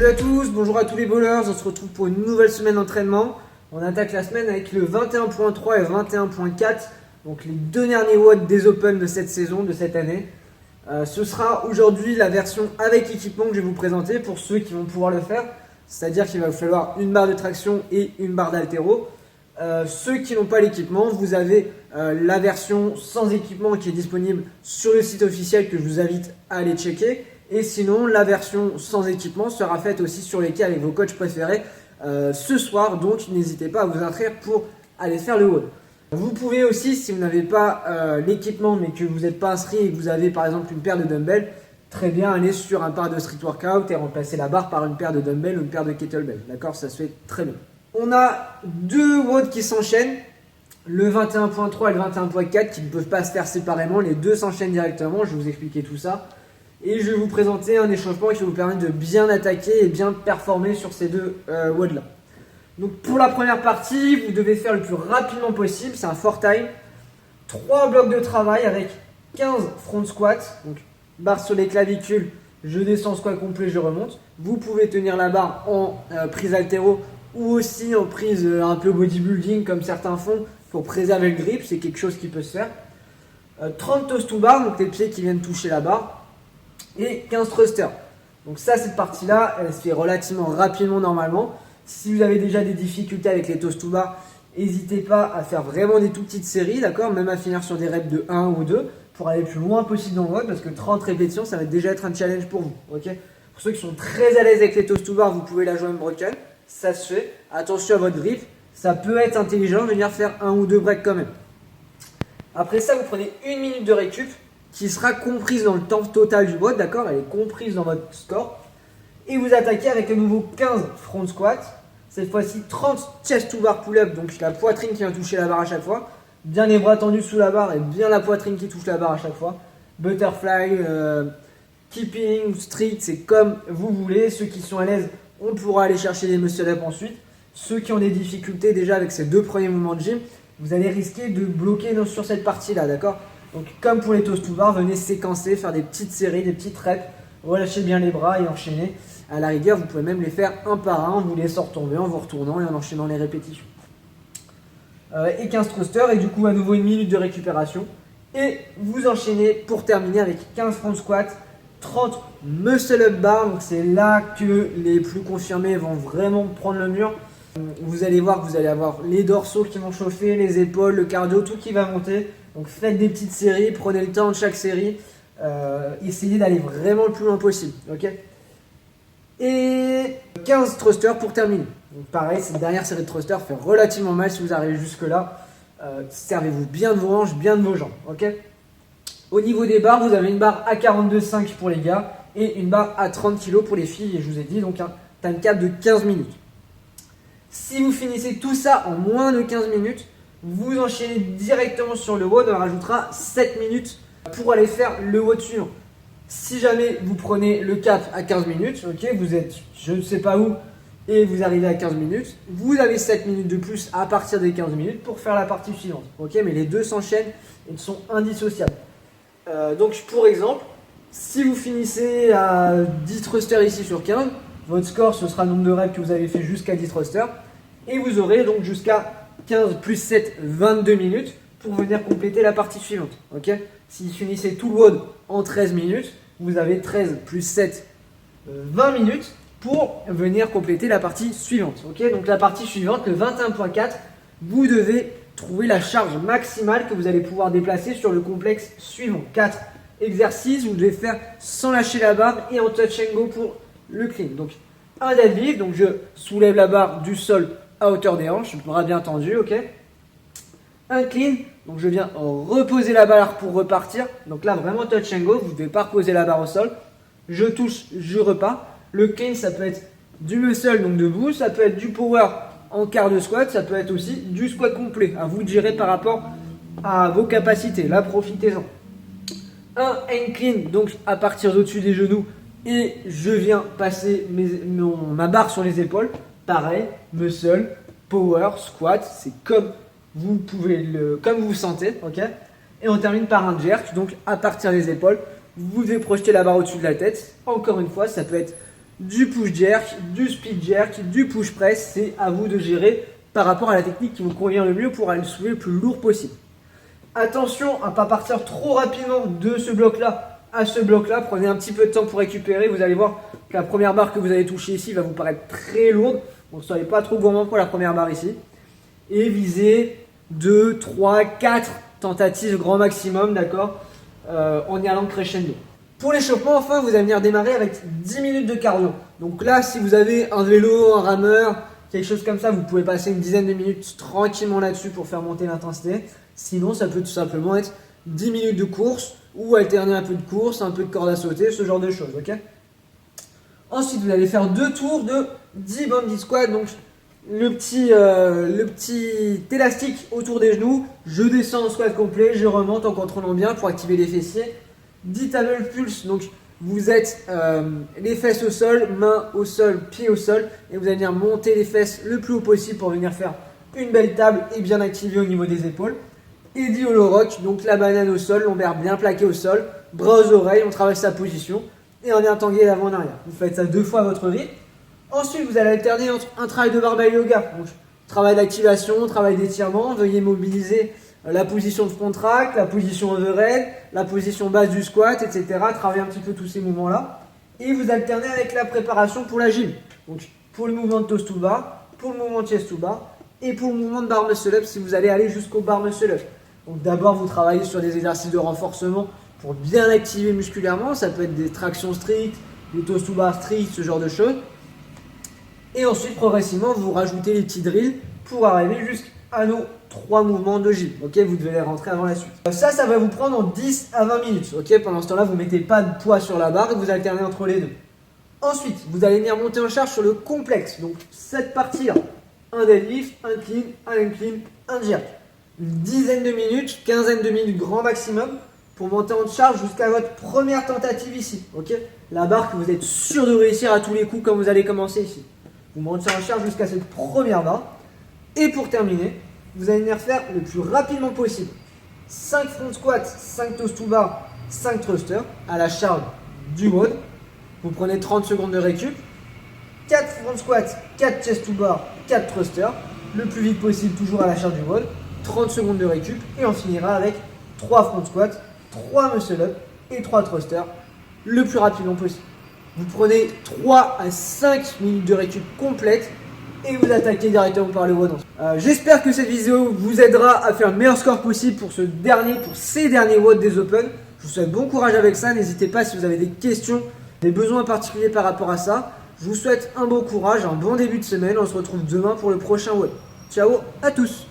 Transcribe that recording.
Salut à tous, bonjour à tous les bowlers, on se retrouve pour une nouvelle semaine d'entraînement. On attaque la semaine avec le 21.3 et 21.4, donc les deux derniers watts des Open de cette saison, de cette année. Ce sera aujourd'hui la version avec équipement que je vais vous présenter pour ceux qui vont pouvoir le faire. C'est-à-dire qu'il va vous falloir une barre de traction et une barre d'haltéro. Ceux qui n'ont pas l'équipement, vous avez la version sans équipement qui est disponible sur le site officiel que je vous invite à aller checker. Et sinon, la version sans équipement sera faite aussi sur les quais avec vos coachs préférés ce soir. Donc, n'hésitez pas à vous inscrire pour aller faire le WOD. Vous pouvez aussi, si vous n'avez pas l'équipement mais que vous n'êtes pas inscrit et que vous avez par exemple une paire de dumbbells, très bien aller sur un parc de street workout et remplacer la barre par une paire de dumbbells ou une paire de kettlebells. D'accord, ça se fait très bien. On a deux WOD qui s'enchaînent, le 21.3 et le 21.4 qui ne peuvent pas se faire séparément. Les deux s'enchaînent directement, je vais vous expliquer tout ça. Et je vais vous présenter un échauffement qui va vous permettre de bien attaquer et bien performer sur ces deux WOD là. Donc pour la première partie, vous devez faire le plus rapidement possible, c'est un 4 time. 3 blocs de travail avec 15 front squats, donc barre sur les clavicules, je descends squat complet, je remonte. Vous pouvez tenir la barre en prise haltéro ou aussi en prise un peu bodybuilding comme certains font pour préserver le grip, c'est quelque chose qui peut se faire. 30 toes to bar, donc les pieds qui viennent toucher la barre. Et 15 thrusters. Donc ça, cette partie-là, elle se fait relativement rapidement normalement. Si vous avez déjà des difficultés avec les toes to bar, n'hésitez pas à faire vraiment des tout petites séries, d'accord, même à finir sur des reps de 1 ou 2 pour aller le plus loin possible dans le WOD, parce que 30 répétitions, ça va déjà être un challenge pour vous. Okay, pour ceux qui sont très à l'aise avec les toes to bar, vous pouvez la jouer unbroken, ça se fait. Attention à votre grip, ça peut être intelligent de venir faire 1 ou 2 breaks quand même. Après ça, vous prenez 1 minute de récup qui sera comprise dans le temps total du WOD, d'accord, elle est comprise dans votre score. Et vous attaquez avec à nouveau 15 front squats, cette fois-ci 30 chest to bar pull-up, donc la poitrine qui vient toucher la barre à chaque fois, bien les bras tendus sous la barre et bien la poitrine qui touche la barre à chaque fois. Butterfly, keeping, street, c'est comme vous voulez. Ceux qui sont à l'aise, on pourra aller chercher les muscle-up ensuite. Ceux qui ont des difficultés déjà avec ces deux premiers mouvements de gym, vous allez risquer de bloquer sur cette partie-là, d'accord. Donc comme pour les toes to bar, venez séquencer, faire des petites séries, des petites reps, relâchez bien les bras et enchaînez. À la rigueur, vous pouvez même les faire un par un en vous laissant retomber, en vous retournant et en enchaînant les répétitions. Et 15 thrusters et du coup à nouveau 1 minute de récupération. Et vous enchaînez pour terminer avec 15 front squats, 30 muscle up bar. Donc c'est là que les plus confirmés vont vraiment prendre le mur. Vous allez voir que vous allez avoir les dorsaux qui vont chauffer, les épaules, le cardio, tout qui va monter. Donc faites des petites séries, prenez le temps de chaque série, essayez d'aller vraiment le plus loin possible, ok. Et 15 thrusters pour terminer. Donc pareil, cette dernière série de thrusters fait relativement mal si vous arrivez jusque là. Servez-vous bien de vos hanches, bien de vos jambes, ok. Au niveau des barres, vous avez une barre à 42,5 pour les gars et une barre à 30 kg pour les filles. Et je vous ai dit donc un time cap de 15 minutes. Si vous finissez tout ça en moins de 15 minutes, vous enchaînez directement sur le WOD, on rajoutera 7 minutes pour aller faire le WOD suivant. Si jamais vous prenez le cap à 15 minutes, ok, vous êtes je ne sais pas où et vous arrivez à 15 minutes, vous avez 7 minutes de plus à partir des 15 minutes pour faire la partie suivante. Ok, mais les deux s'enchaînent et sont indissociables. Donc pour exemple, si vous finissez à 10 thrusters ici sur 15, votre score ce sera le nombre de reps que vous avez fait jusqu'à 10 thrusters et vous aurez donc jusqu'à 15 plus 7, 22 minutes pour venir compléter la partie suivante. Ok, si vous finissez tout le WOD en 13 minutes, vous avez 13 plus 7, 20 minutes pour venir compléter la partie suivante. Ok, donc la partie suivante, le 21.4, vous devez trouver la charge maximale que vous allez pouvoir déplacer sur le complexe suivant. 4 exercices, vous devez faire sans lâcher la barre et en touch and go pour le clean. Donc un deadlift, donc je soulève la barre du sol à hauteur des hanches, bras bien tendu, ok. Un clean, donc je viens reposer la barre pour repartir. Donc là, vraiment touch and go, vous ne devez pas reposer la barre au sol. Je touche, je repars. Le clean, ça peut être du muscle, donc debout, ça peut être du power en quart de squat, ça peut être aussi du squat complet. À vous de gérer par rapport à vos capacités. Là, profitez-en. Un hand clean, donc à partir d'au-dessus des genoux, et je viens passer ma barre sur les épaules. Pareil, muscle, power, squat, c'est comme vous pouvez comme vous sentez, ok. Et on termine par un jerk, donc à partir des épaules, vous devez projeter la barre au-dessus de la tête. Encore une fois, ça peut être du push jerk, du speed jerk, du push press. C'est à vous de gérer par rapport à la technique qui vous convient le mieux pour aller soulever le plus lourd possible. Attention à ne pas partir trop rapidement de ce bloc-là à ce bloc-là. Prenez un petit peu de temps pour récupérer. Vous allez voir que la première barre que vous allez toucher ici va vous paraître très lourde. Donc, soyez pas trop gourmand pour la première barre ici. Et visez 2, 3, 4 tentatives grand maximum, d'accord, en y allant crescendo. Pour l'échauffement, enfin, vous allez venir démarrer avec 10 minutes de cardio. Donc là, si vous avez un vélo, un rameur, quelque chose comme ça, vous pouvez passer une dizaine de minutes tranquillement là-dessus pour faire monter l'intensité. Sinon, ça peut tout simplement être 10 minutes de course ou alterner un peu de course, un peu de corde à sauter, ce genre de choses, ok? Ensuite, vous allez faire 2 tours de 10 bandit squat, donc le petit élastique autour des genoux, je descends en squat complet, je remonte en contrôlant bien pour activer les fessiers. 10 table pulse, donc vous êtes les fesses au sol, mains au sol, pieds au sol, et vous allez venir monter les fesses le plus haut possible pour venir faire une belle table et bien activer au niveau des épaules. Et 10 hollow rock, donc la banane au sol, lombaire bien plaqué au sol, bras aux oreilles, on travaille sa position, et on vient tanguer l'avant en arrière. Vous faites ça 2 fois à votre rythme. Ensuite, vous allez alterner entre un travail de barbell yoga, donc travail d'activation, travail d'étirement, veuillez mobiliser la position de front track, la position overhead, la position basse du squat, etc. Travaillez un petit peu tous ces mouvements-là. Et vous alternez avec la préparation pour la gym. Donc pour le mouvement de toes to bar, pour le mouvement de chest to bar, et pour le mouvement de bar muscle up si vous allez aller jusqu'au bar muscle up. Donc d'abord, vous travaillez sur des exercices de renforcement pour bien activer musculairement. Ça peut être des tractions strictes, des toes to bar stricts, ce genre de choses. Et ensuite, progressivement, vous rajoutez les petits drills pour arriver jusqu'à nos 3 mouvements de gym. Ok, vous devez les rentrer avant la suite. Ça va vous prendre en 10 à 20 minutes. Ok, pendant ce temps-là, vous ne mettez pas de poids sur la barre et vous alternez entre les deux. Ensuite, vous allez venir monter en charge sur le complexe. Donc, cette partie-là, un deadlift, un clean, un incline, un jerk. Une dizaine de minutes, quinzaine de minutes grand maximum pour monter en charge jusqu'à votre première tentative ici. Ok, la barre que vous êtes sûr de réussir à tous les coups quand vous allez commencer ici. Vous montez en charge jusqu'à cette première barre. Et pour terminer, vous allez venir faire le plus rapidement possible 5 front squats, 5 toes to bar, 5 thrusters à la charge du mode. Vous prenez 30 secondes de récup. 4 front squats, 4 chest to bar, 4 thrusters. Le plus vite possible, toujours à la charge du mode. 30 secondes de récup. Et on finira avec 3 front squats, 3 muscle up et 3 thrusters le plus rapidement possible. Vous prenez 3 à 5 minutes de récup complète et vous attaquez directement par le WOD. J'espère que cette vidéo vous aidera à faire le meilleur score possible pour ces derniers WOD des Open. Je vous souhaite bon courage avec ça. N'hésitez pas si vous avez des questions, des besoins particuliers par rapport à ça. Je vous souhaite un bon courage, un bon début de semaine. On se retrouve demain pour le prochain WOD. Ciao à tous!